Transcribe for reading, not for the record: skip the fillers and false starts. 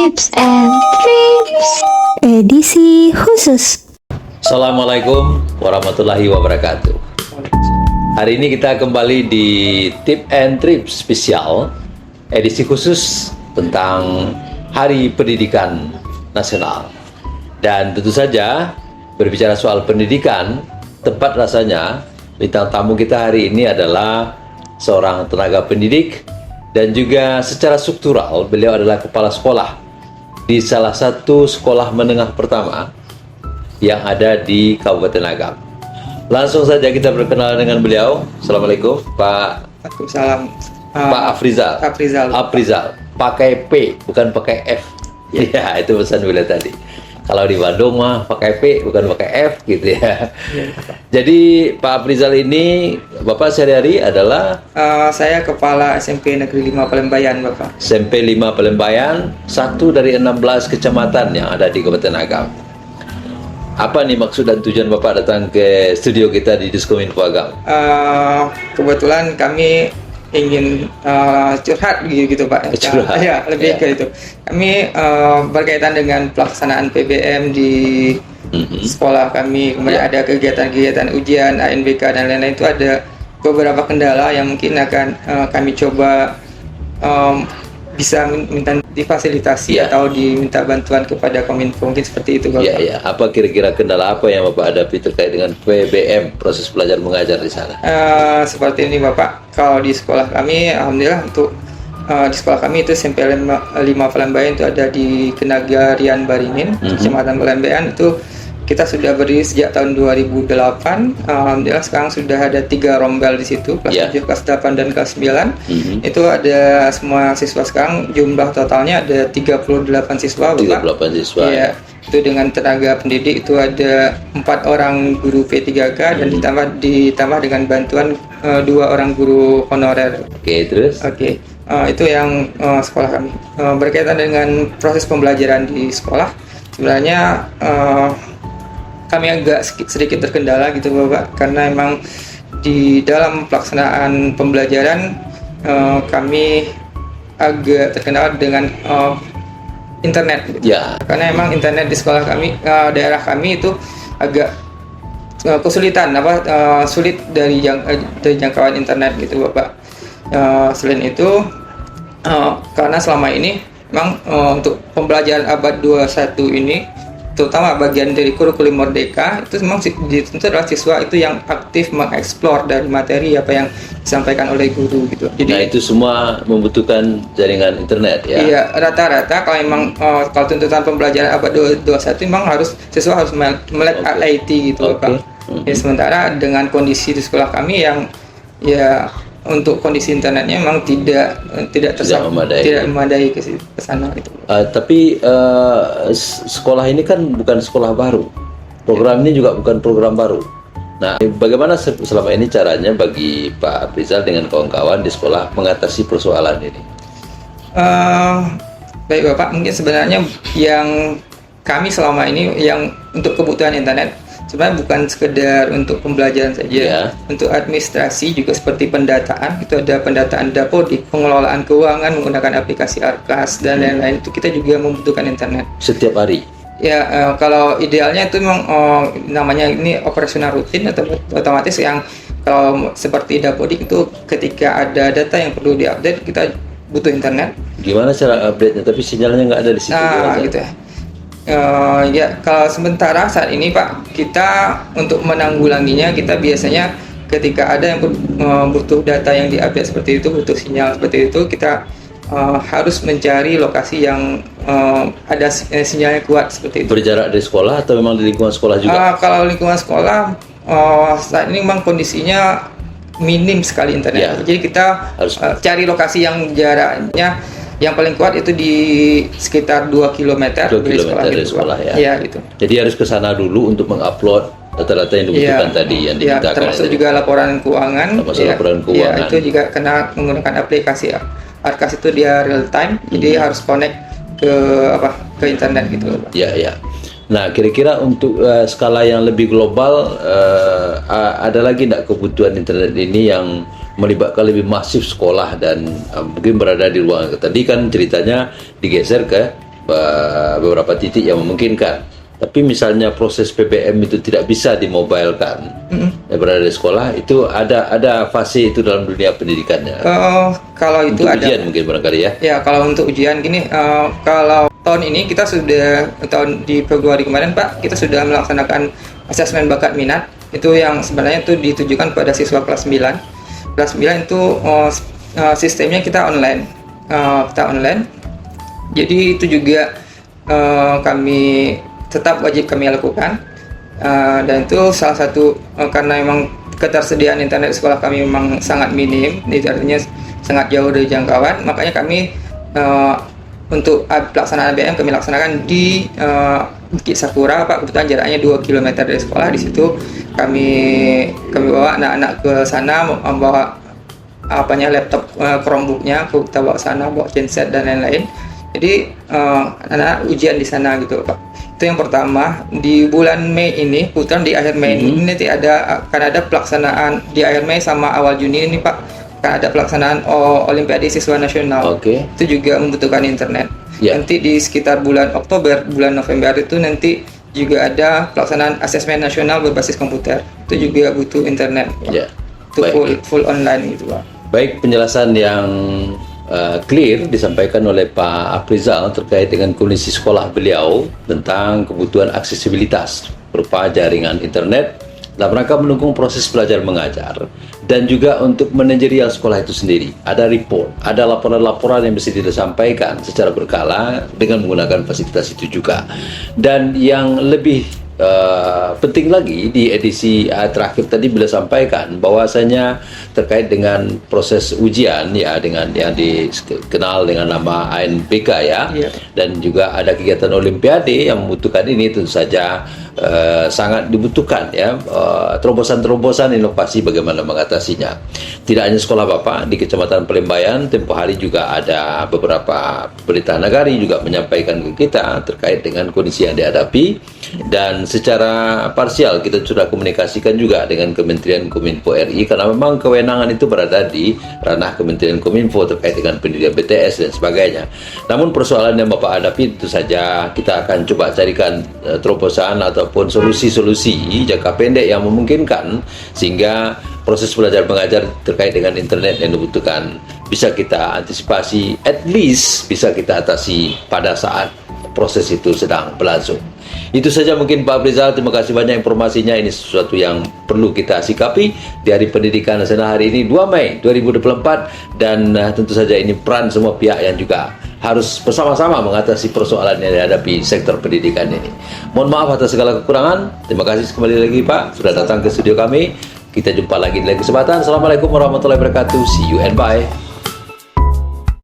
Tips and Trips edisi khusus. Assalamualaikum warahmatullahi wabarakatuh. Hari ini kita kembali di Tip and Trip spesial edisi khusus tentang Hari Pendidikan Nasional. Dan tentu saja berbicara soal pendidikan, tepat rasanya bintang tamu kita hari ini adalah seorang tenaga pendidik dan juga secara struktural beliau adalah kepala sekolah di salah satu sekolah menengah pertama yang ada di Kabupaten Agam. Langsung saja kita berkenalan dengan beliau. Assalamualaikum Pak. Waalaikumsalam. Pak Afrizal. Afrizal. Pakai P bukan pakai F. Ya, itu pesan beliau tadi. Kalau di Bandung mah pakai P bukan pakai F gitu ya. Jadi Pak Afrizal ini Bapak sehari-hari adalah saya kepala SMP Negeri 5 Palembayan, Bapak. SMP 5 Palembayan, satu dari 16 kecamatan yang ada di Kabupaten Agam. Apa nih maksud dan tujuan Bapak datang ke studio kita di Diskominfo Agam? Kebetulan kami ingin curhat gitu Pak. Curhat. Ya, lebih ke itu. Kami berkaitan dengan pelaksanaan PBM di sekolah kami, kemudian ada kegiatan-kegiatan ujian, ANBK dan lain-lain, itu ada beberapa kendala yang mungkin akan kami coba bisa minta difasilitasi atau diminta bantuan kepada Kominfo, mungkin seperti itu Bapak. Iya. Apa kira-kira kendala apa yang Bapak hadapi terkait dengan PBM, proses belajar mengajar di sana? Seperti ini Bapak, kalau di sekolah kami, alhamdulillah untuk di sekolah kami itu SMP 5 Palembayan itu ada di Kenagarian Baringin, Kecamatan Palembayan. Itu kita sudah berdiri sejak tahun 2008. Alhamdulillah sekarang sudah ada 3 rombel di situ, kelas 7, kelas 8 dan kelas 9. Itu ada semua siswa sekarang, jumlah totalnya ada 38 siswa Bapak. 38 siswa. Iya. Itu dengan tenaga pendidik itu ada 4 orang guru P3K dan ditambah dengan bantuan 2 orang guru honorer. Oke, terus? Oke. Itu yang sekolah kami. Berkaitan dengan proses pembelajaran di sekolah, sebenarnya kami agak sedikit terkendala gitu Bapak, karena memang di dalam pelaksanaan pembelajaran kami agak terkendala dengan internet gitu. Karena memang internet di sekolah kami, daerah kami itu agak kesulitan sulit dari jangkauan internet gitu Bapak. Selain itu karena selama ini memang untuk pembelajaran abad 21 ini, terutama bagian dari kurikulum Merdeka, itu memang dituntut adalah siswa itu yang aktif mengeksplor dari materi apa yang disampaikan oleh guru gitu. Jadi itu semua membutuhkan jaringan internet ya. Iya, rata-rata kalau memang kalau tuntutan pembelajaran abad 21 memang siswa harus melek IT gitu Pak. Ya, sementara dengan kondisi di sekolah kami yang untuk kondisi internetnya memang tidak memadai ke sana gitu. Tapi sekolah ini kan bukan sekolah baru. Program ini juga bukan program baru. Nah, bagaimana selama ini caranya bagi Pak Afrizal dengan kawan-kawan di sekolah mengatasi persoalan ini? Baik Bapak, mungkin sebenarnya yang kami selama ini yang untuk kebutuhan internet sebenarnya bukan sekedar untuk pembelajaran saja, untuk administrasi juga seperti pendataan. Itu ada pendataan dapodik, pengelolaan keuangan menggunakan aplikasi Arkas dan lain-lain. Itu kita juga membutuhkan internet setiap hari. Ya, kalau idealnya itu memang namanya ini operasional rutin atau otomatis, yang kalau seperti dapodik itu ketika ada data yang perlu diupdate kita butuh internet. Gimana cara update-nya? Tapi sinyalnya nggak ada di situ. Gitu ya. Kalau sementara saat ini Pak, kita untuk menanggulanginya, kita biasanya ketika ada yang butuh data yang diupdate seperti itu, butuh sinyal seperti itu, kita harus mencari lokasi yang ada sinyalnya kuat seperti itu. Berjarak dari sekolah atau memang di lingkungan sekolah juga? Kalau lingkungan sekolah saat ini memang kondisinya minim sekali internet. Jadi kita harus cari lokasi yang jaraknya yang paling kuat itu di sekitar 2 km dari sekolah ya. Iya gitu. Jadi harus ke sana dulu untuk mengupload data-data yang dibutuhkan tadi yang dimintakan. Termasuk juga laporan keuangan. Laporan keuangan. Itu juga kena menggunakan aplikasi Arkas, itu dia real time. Jadi harus connect ke internet gitu. Iya. Nah, kira-kira untuk skala yang lebih global, ada lagi tidak kebutuhan internet ini yang melibatkan lebih masif sekolah dan mungkin berada di ruang. Tadi kan ceritanya digeser ke beberapa titik yang memungkinkan. Tapi misalnya proses PBM itu tidak bisa dimobilekan, berada di sekolah, itu ada fase itu dalam dunia pendidikannya. Kalau itu untuk ada ujian mungkin barangkali ya. Ya, kalau untuk ujian gini, kalau tahun ini kita sudah di Februari kemarin Pak, kita sudah melaksanakan asesmen bakat minat. Itu yang sebenarnya itu ditujukan pada siswa kelas 9. Kelas 9 itu sistemnya kita online. Jadi itu juga kami tetap wajib kami lakukan, dan itu salah satu karena memang ketersediaan internet di sekolah kami memang sangat minim, artinya sangat jauh dari jangkauan, makanya kami untuk pelaksanaan ABM kami laksanakan di Bukit Sakura Pak. Kebetulan jaraknya 2 km dari sekolah. Di situ kami bawa anak-anak ke sana, membawa laptop Chromebooknya, kita bawa sana, bawa genset dan lain-lain. Jadi anak-anak ujian di sana gitu Pak. Itu yang pertama. Di bulan Mei ini, kebetulan di akhir Mei ini nanti akan ada pelaksanaan di akhir Mei sama awal Juni ini Pak, akan ada pelaksanaan Olimpiade Siswa Nasional. Itu juga membutuhkan internet. Nanti di sekitar bulan Oktober, bulan November itu nanti juga ada pelaksanaan asesmen nasional berbasis komputer. Itu juga butuh internet. Itu full online gitu Pak. Baik, penjelasan yang clear disampaikan oleh Pak Aprizal terkait dengan kondisi sekolah beliau tentang kebutuhan aksesibilitas berupa jaringan internet dalam rangka mendukung proses belajar mengajar dan juga untuk manajerial sekolah itu sendiri. Ada report, ada laporan-laporan yang mesti disampaikan secara berkala dengan menggunakan fasilitas itu juga. Dan yang lebih penting lagi di edisi terakhir tadi beliau sampaikan bahwasanya terkait dengan proses ujian ya, dengan yang dikenal dengan nama ANPK ya, dan juga ada kegiatan olimpiade yang membutuhkan ini, tentu saja sangat dibutuhkan ya terobosan-terobosan inovasi bagaimana mengatasinya. Tidak hanya sekolah Bapak di Kecamatan Pelembayan, tempo hari juga ada beberapa berita nagari juga menyampaikan ke kita terkait dengan kondisi yang dihadapi, dan secara parsial kita sudah komunikasikan juga dengan Kementerian Kominfo RI karena memang kewenangan itu berada di ranah Kementerian Kominfo terkait dengan pendidikan BTS dan sebagainya. Namun persoalan yang Bapak hadapi tentu saja kita akan coba carikan terobosan ataupun solusi-solusi jangka pendek yang memungkinkan sehingga proses belajar mengajar terkait dengan internet yang dibutuhkan bisa kita antisipasi, at least bisa kita atasi pada saat proses itu sedang berlangsung. Itu saja mungkin Pak Aprizal, terima kasih banyak informasinya. Ini sesuatu yang perlu kita sikapi di Hari Pendidikan Nasional hari ini 2 Mei 2024, dan tentu saja ini peran semua pihak yang juga harus bersama-sama mengatasi persoalan yang dihadapi sektor pendidikan ini. Mohon maaf atas segala kekurangan. Terima kasih kembali lagi Pak sudah datang ke studio kami. Kita jumpa lagi di lain kesempatan. Assalamualaikum warahmatullahi wabarakatuh. See you and bye.